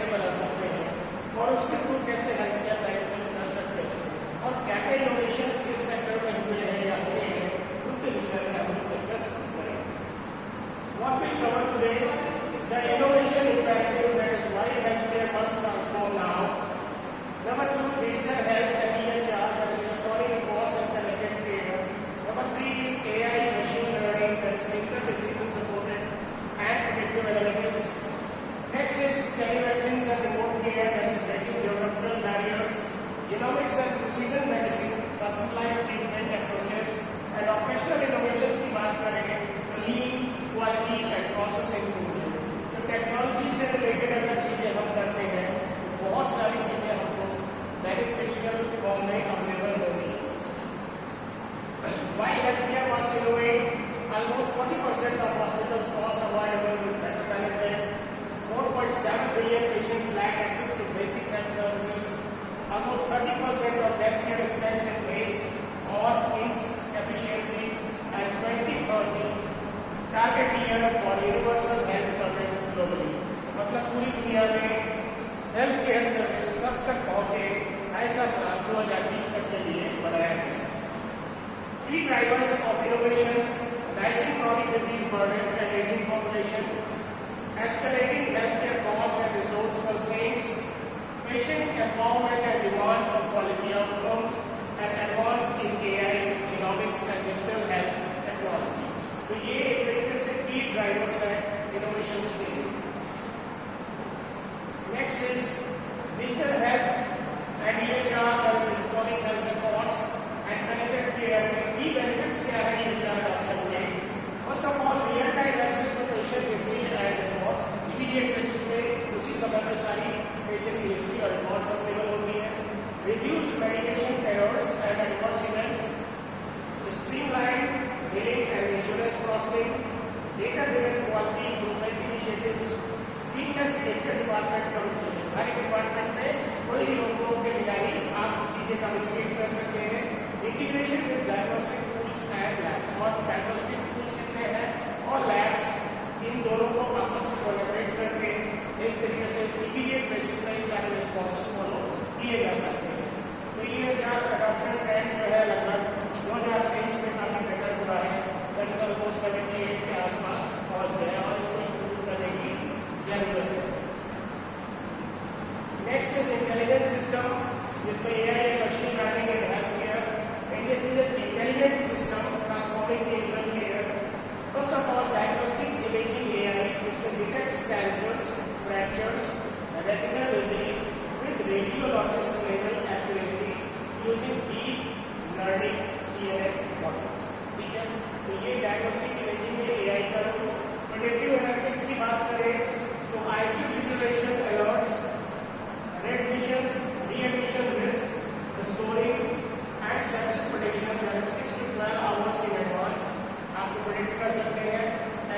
कैसे बना सकते हैं और उसके थ्रू कैसे हेल्थ केयर मैनेजमेंट कर सकते हैं और क्या क्या इनोवेशन इस सेक्टर में हुए हैं या हुए हैं उनके विषय में हम लोग डिस्कस करेंगे. What we cover today is the innovation imperative, that is why healthcare must transform now. Number 2, digital health and EHR, that is electronic records and connected care. Number 3 is AI, machine learning, that is clinical decision supported and predictive analytics. Next is telemedicine and remote care, that is breaking geographical barriers. Genomics and precision medicine, personalized treatment approaches. And operational innovations की बात करें तो lean, quality and process improvement. तो technology से related अगर चीजें हम करते हैं तो बहुत सारी चीजें हमको बेनिफिशियल फॉर्म में अवेलेबल होगी. Why healthcare must innovate? Almost 40% of hospitals costs avoidable with better management. 4.7 billion patients lack access to basic health services. Almost 30% of healthcare spends in waste or insufficiency. And 2030 target year for universal health coverage globally. मतलब पूरी दुनिया में health care service सब तक पहुंचे ऐसा plan 2020 तक के लिए बनाया गया. Key drivers of innovations: rising chronic disease burden and aging population, escalating healthcare cost and resource constraints, patient empowerment and demand for quality outcomes, and advance in AI, genomics and digital health technology. तो ये एक तरीके से की drivers है innovations के लिए. Next is digital health and EHR, that is electronic health records and connected care. में की बेनिफिट्स क्या है EHR ऑप्शन में? First of all, real time access to patient history and records. Immediate basis पे उसी समय में सारी पेशेंट की हिस्ट्री और रिकॉर्ड्स अवेलेबल होती है. Reduce medication errors and adverse events. Streamline billing and insurance processing, data-driven quality improvement initiatives, seamless inter-department communication. हर एक डिपार्टमेंट में कोई रोग के बिना आप चीजें कम्युनिकेट कर सकते हैं. Integration with diagnostic tools and labs. और डायग्नोस्टिक टूल्स कितने हैं और लैब्स, इन दोनों को आपस में कोलैबोरेट करके एक तरीके से इमीडिएट बेसिस पर इन सारे रिस्पॉन्सेस फॉलो किए जा सकते हैं. तो ये अडॉप्शन ट्रेंड जो है लगभग 2023 में काफी बेटर हुआ है. लगभग 78 के आसपास पहुंच गया और इसको इंप्रूव करने की जरूरत है. नेक्स्ट इज इंटेलिजेंट सिस्टम, जिसमें AI, machine learning and health care. Intelligent system transforming clinical care. First of all, diagnostic imaging AI, जिसमें detects cancers, fractures, retinal disease with radiologist level accuracy using deep learning CNN models. ठीक है, तो ये diagnostic imaging में AI का role. Predictive analytics की बात करें तो ICU detection alerts, readmissions, readmission risk, restoring and sepsis prediction, that is 6 to 12 hours in advance आपको प्रेडिक्ट कर सकते हैं.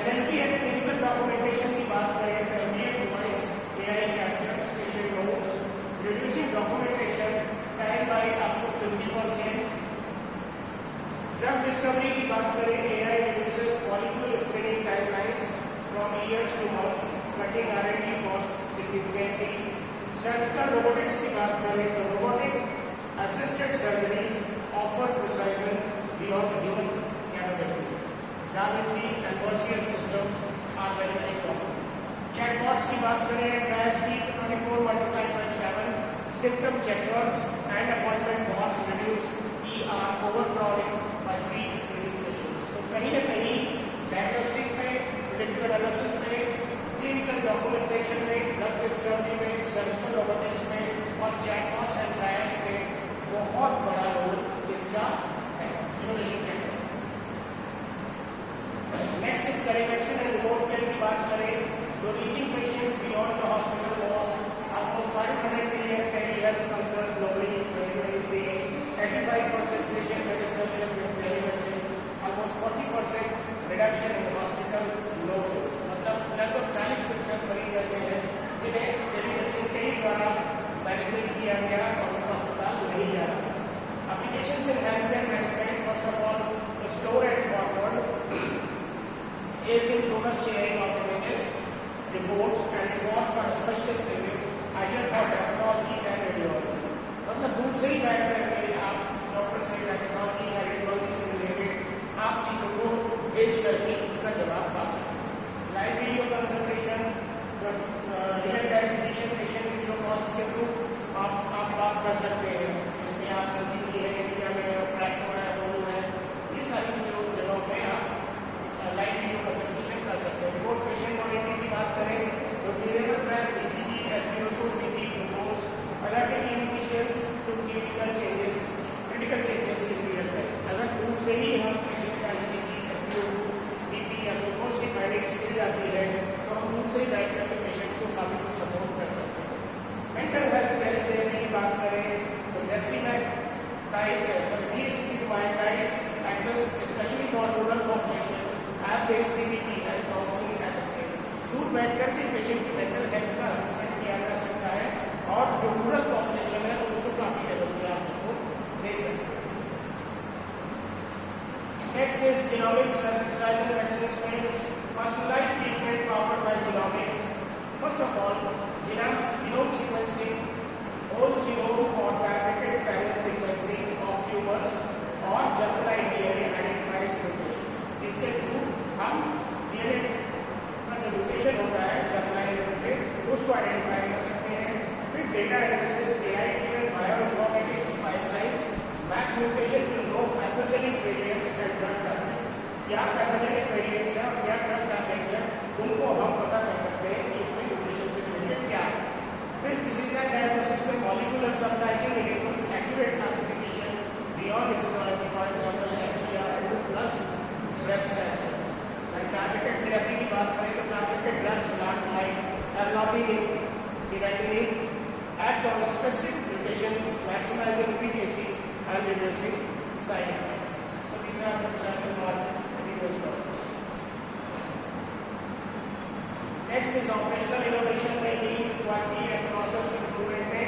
NLP and clinical documentation की बात करें तो ambient voice AI captures patient notes, reducing documentation time by up to 50%. Drug discovery की बात करें AI reduces molecule screening timelines from years to months, cutting R&D costs significantly. Surgical robotics की बात करें तो robotic assisted surgeries offer precision beyond human capability. Da Vinci and Versius systems are very common. Chatbots की बात करें, trials की 24/7 symptom checkers and appointment bots reduce ER overcrowding by prescreening patients. तो कहीं ना कहीं डायग्नोस्टिक में, प्रेडिक्टिव एनालिसिस में, क्लिनिकल डॉक्यूमेंटेशन में, ड्रग डिस्कवरी में, सर्जिकल रोबोटिक्स में और चैटबॉट्स एंड ट्रायल्स में बहुत बड़ा रोल इसका है इनोवेशन के. Next is telemedicine and remote care की बात करें तो reaching patients beyond the hospital walls. Almost 500 million telehealth concern globally in 2023. 85% patient satisfaction with telemedicine. Almost 40% reduction in hospital no-shows. मतलब लगभग 40% मरीज ऐसे हैं जिन्हें टेलीमेडिसिन के द्वारा मैनेजमेंट किया गया और अस्पताल नहीं जा रहा. Applications in healthcare management, first of all, store and forward, asynchronous sharing of images, reports and records for बेच करके उनका जवाब पा सकते हैं। Live video consultation, real time physician patient video calls के थ्रू आप बात कर सकते हैं। इसमें आप संजीवनी है, इंडिया में ट्रैक है, दोनों है, ये सारी जगहों पे आप लाइव वीडियो कंसल्टेशन कर सकते हैं। रिमोट पेशेंट मॉनिटरिंग की बात करें तो clinical track, ECG, SpO2, BP, glucose, alerting clinicians to clinical changes, critical changes in real time. अगर दूर से ही हम पेशेंट का ECG, SpO2, BP या ग्लूकोज की फाइंडिंग्स मिल जाती है तो हम दूर से ही बैठ करके पेशेंट्स को काफी कुछ सपोर्ट कर सकते हैं। मेंटल हेल्थ केयर की बात करें तो डेस्टिनेट type access especially for rural population app-based CBT and counseling at scale। दूर बैठकर के पेशेंट की मेंटल हेल्थ का असेसमेंट किया जा सकता है और जो रूरल पॉपुलेशन है उसको काफी लेवल पे आप सपोर्ट दे सकते हैं। Next is genomics cyber medicine में personalized treatment powered by genomics. First of all genome sequencing, whole genome or targeted panel sequencing of tumors और germline DNA identifies mutations। इसके थ्रू हम DNA का जो म्यूटेशन होता है germline लेवल पे उसको आइडेंटिफाई कर सकते हैं। फिर data analysis, AI driven bioinformatics, pipelines, match mutation to known pathogenic variants and drug targets. क्या पैथोजेनिक वेरिएंट्स है और क्या ड्रग टारगेट्स है उनको हम पता कर सकते हैं कि इसमें म्यूटेशन से रिलेटेड क्या है। फिर प्रिसिजन डायग्नोसिस में molecular सबटाइपिंग enables accurate classification beyond histology, for example HER2 plus breast cancer। and targeted therapy की बात करें तो targeted drugs like erlotinib, imatinib act on specific mutations, maximizing efficacy and reducing side effects। so these are the examples of those drugs। Next is operational innovation में lean, quality and process improvement में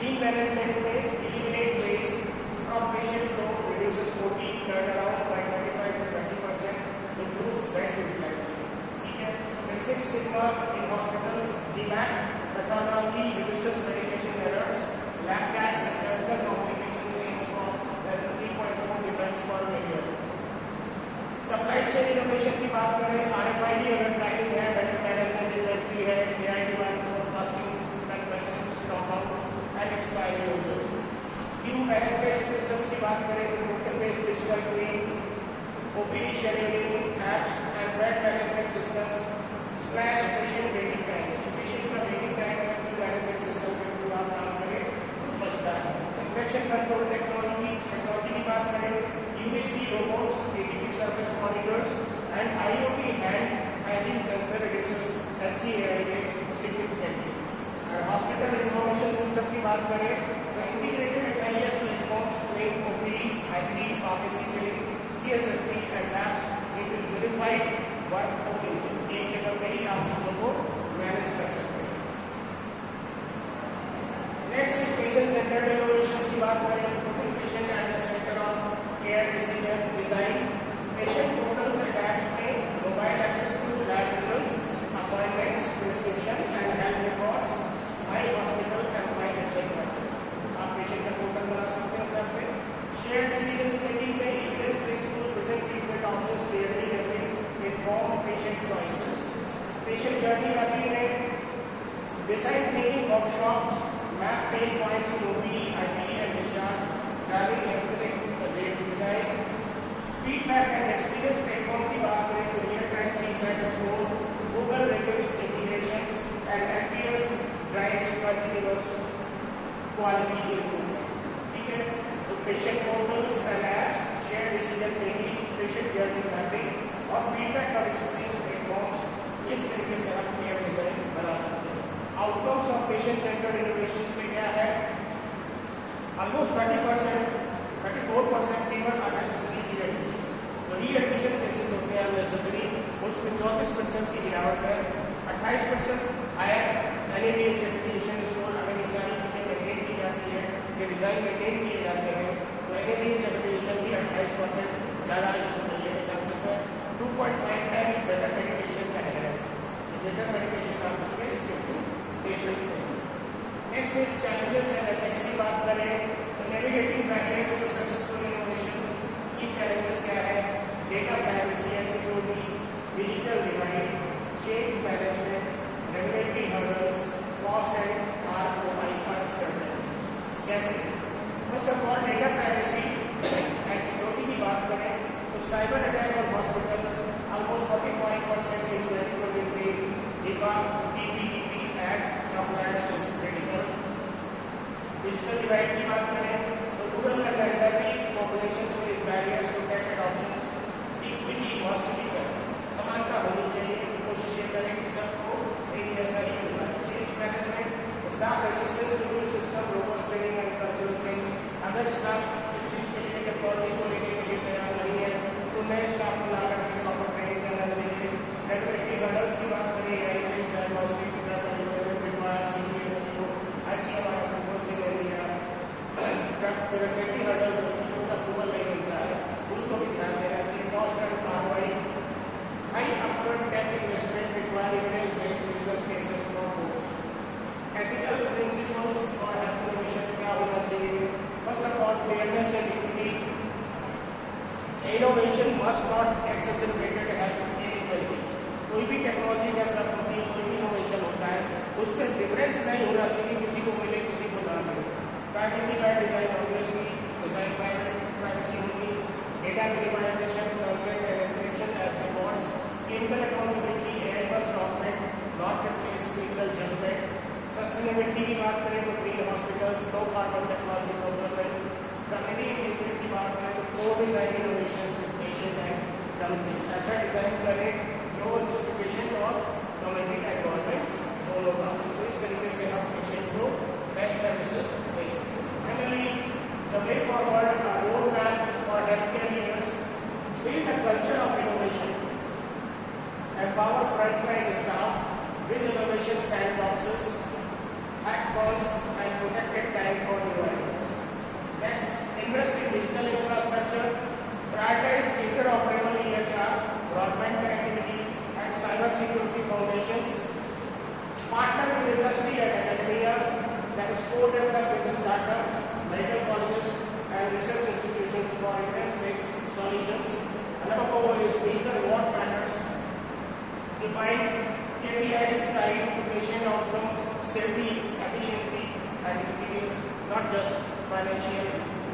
lean management में eliminate waste from patient flow, reduces OT turnaround by 25 to 30%, improves bed utilisation. ठीक है। फिर six sigma in hospitals, DMAC methodology reduces medication errors, lab cats and surgical complications aims for less than 3.4 defense per million। Supply chain innovation की बात करें RFID अगर trekking है, better management inventory है, AI demand forecasting, manufacturing stock outs and expiry users. New packet based systems की बात करें तो token based digital clean, OPD scheduling apps and bed management systems slash patient waiting time. Patient का waiting time management system के through आप काम करें तो बचता है। इन्फेक्शन कंट्रोल टेक्नोलॉजी की बात करें UVC robots, ATP surface monitors and IoT hand hygiene sensor reduces HCAI rates significantly। और hospital information system की बात करें तो integrated HIS platforms link OPD, IPD, pharmacy billing, CSSP and labs into unified workflow engine। एक जगह पे ही आप चीजों को मैनेज कर सकते हैं। Next is patient centred innovations की बात करें तो patient at the centre of care decision design, patient portals and apps में mobile access to lab results, appointments, prescription and health records, my hospital and file etcetera. आप patient का portal बना सकते हैं सब पे। शेयर डिसीजन मेकिंग में evidence based to present treatment options clearly levelling inform patient choices. Patient journey mapping में design training workshops, map pen points in OPD, IPD and discharge, driving feedback and experience platform की बात करें तो real time CSAT score, Google reviews integrations and FPS drives continuous quality improvement. ठीक है। तो patient portals and apps, share decision making, patient journey mapping और feedback और experience platforms, इस तरीके से आप केयर डिजाइन बना सकते हैं। Outcomes of patient centred innovations में क्या है? Almost 34% fever unnecessary रीएडमिशंस। तो रीएडमिशन केसेस होते हैं अननेसेसरी, उसमें 34% की गिरावट है। 28% हायर NABH एप्लीकेशन स्कोर। अगर ये सारी चीजें मेंटेन की जाती है, ये डिजाइन मेंटेन किए जाते हैं तो NABH एप्लीकेशन भी 28% ज़्यादा इसको मिलने के चांसेस है। 2.5 टाइम्स बेटर मेडिकेशन का एडहेरेंस। बेटर मेडिकेशन आप उसमें इसके थ्रू दे सकते हैं। Next is challenges and ethics की बात करें तो navigating guidelines to successful innovations. ये चैलेंजेस क्या है? Data privacy and security digital divide, change management, regulatory hurdles, cost and ROI are several. जैसे first of all data privacy and security की बात करें तो cyber attack on hospitals almost 45% in 2023 HIPAA PPDP Act compliance is critical. Digital divide की बात करें तो rural and elderly population face barriers to tech adoptions. Equity must be sir, समानता होनी चाहिए. कोशिश ये करें कि सबको एक जैसा ही मिलना. Change management, staff resistance to new system, robot training and cultural change. अगर स्टाफ इस चीज के लिए टेक्नोलॉजी को लेकर के तैयार नहीं है तो नए स्टाफ को लाकर के प्रॉपर ट्रेनिंग करना चाहिए. रेगुलेटरी हर्डल्स की बात करें AI based diagnostic ICMR approvals in India. Regulatory hurdles approval नहीं मिलता है, उसको भी ध्यान देना चाहिए. Cost and ROI, high upfront tech investment require evidence-based business cases for course. Ethical principles और innovation क्या होना चाहिए? First of all, fairness and equity. Innovation must not exacerbate health inequalities. कोई भी टेक्नोलॉजी डेवलप होती है, कोई भी इनोवेशन होता है, उसमें डिफरेंस नहीं होना चाहिए, किसी को मिले किसी को ना मिले. Privacy by design, obviously design privacy होगी. Data minimization, consent and encryption as defaults. Clinical accountability, AI must operate not replace clinical judgment. Sustainability की बात करें तो green hospitals, low carbon technology development. Community engagement की बात करें तो codesign innovations with patient and communities. ऐसा design करें जो पेशेंट और कम्युनिटी का इन्वॉल्वमेंट दोनों का, तो इस तरीके से हम पेशेंट को बेस्ट सर्विसेज दे सकते हैं. Finally the way forward, road map for health care leaders. Build a culture of innovation, empower frontline staff with innovation sandboxes, hackathons and protected time for new ideas. Next, invest in digital infrastructure, prioritize interoperable EHR, broadband connectivity and cyber security foundations. Partner with industry and academia, that is co-develop with the startups, medical colleges and research institutions for evidence-based solutions. And number 4 is measure what matters. Define KPIs tied to patient outcomes, safety, efficiency and experience, not just financial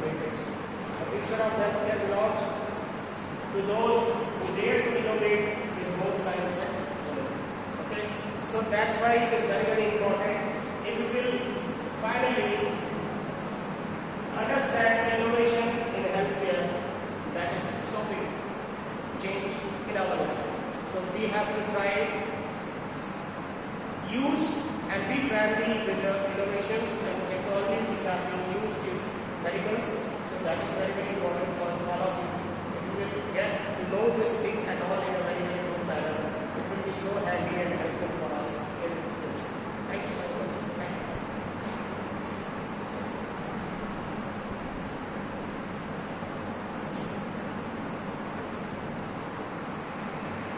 metrics. The future of healthcare belongs to those who dare to innovate in both science and technology. Okay, so that's why it is very, very important. If you will finally understand the innovation in healthcare, that is so big change in our life. So we have to try use and be friendly with the innovations and technologies which are being used in medicals. So that is very, very important for all of you. If you will